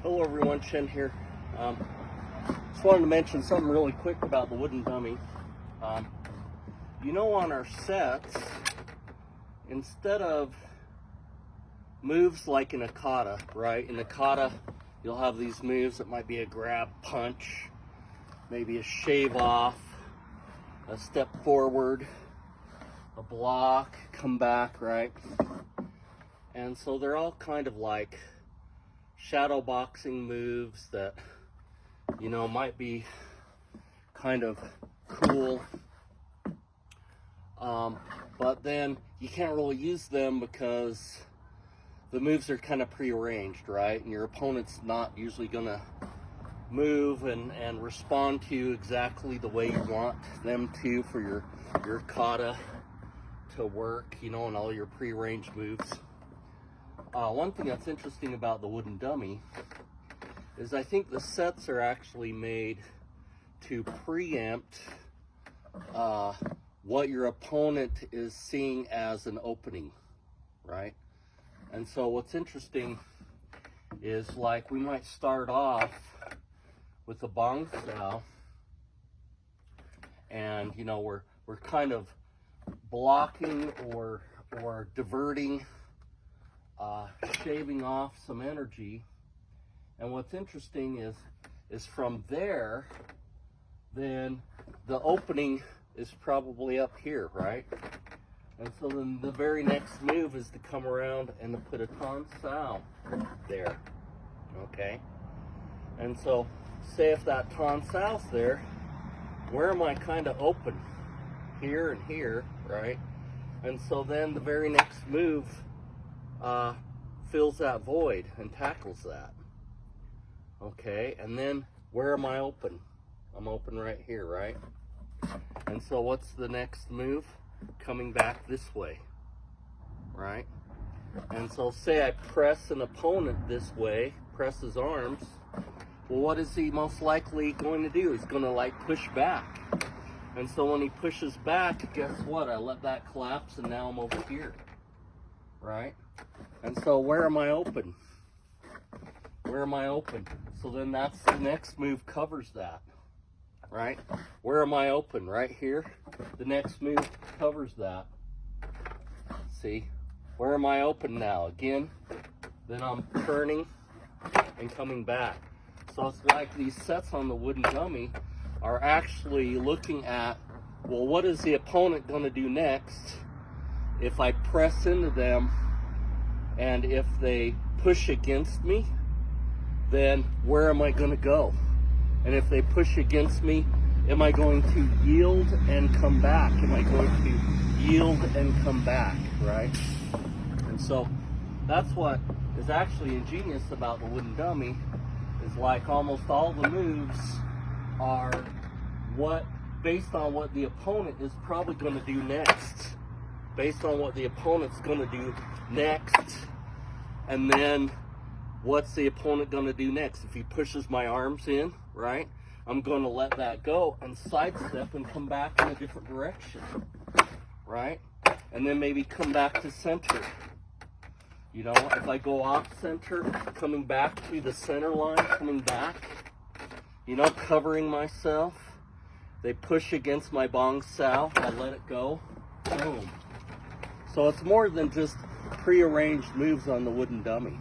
Hello everyone, Chen here. Just wanted to mention something really quick about the wooden dummy. On our sets, instead of moves like in a kata, right? In a kata, you'll have these moves that might be a grab, punch, maybe a shave off, a step forward, a block, come back, right? And so they're all kind of like shadow boxing moves that, might be kind of cool. But then you can't really use them because the moves are kind of prearranged, right? And your opponent's not usually gonna move and respond to you exactly the way you want them to for your kata to work, and all your prearranged moves. One thing that's interesting about the wooden dummy is I think the sets are actually made to preempt what your opponent is seeing as an opening, right? And so what's interesting is, like, we might start off with the bong style, and we're kind of blocking or diverting, shaving off some energy. And what's interesting is from there, then the opening is probably up here, right? And so then the very next move is to come around and to put a ton sao there, okay? And so say if that ton sao's there, where am I kind of open? Here and here, right? And so then the very next move fills that void and tackles that. Okay, and then where am I open? I'm open right here, right? And so what's the next move? Coming back this way, right? And so say I press an opponent this way, press his arms, well, what is he most likely going to do? He's going to like push back. And so when he pushes back, guess what? I let that collapse and now I'm over here, right? And so where am I open? Where am I open? So then that's the next move covers that, right? Where am I open? Right here. The next move covers that. See? Where am I open now? Again, then I'm turning and coming back. So it's like these sets on the wooden dummy are actually looking at, well, what is the opponent going to do next if I press into them, and if they push against me, then where am I going to go? And if they push against me, am I going to yield and come back? Am I going to yield and come back, right? And so that's what is actually ingenious about the wooden dummy, is like almost all the moves are based on what the opponent is probably going to do next. Based on what the opponent's going to do next, and then what's the opponent going to do next? If he pushes my arms in, right, I'm going to let that go and sidestep and come back in a different direction, right? And then maybe come back to center. If I go off center, coming back to the center line, coming back, covering myself. They push against my bong sao, I let it go, boom. So it's more than just prearranged moves on the wooden dummy.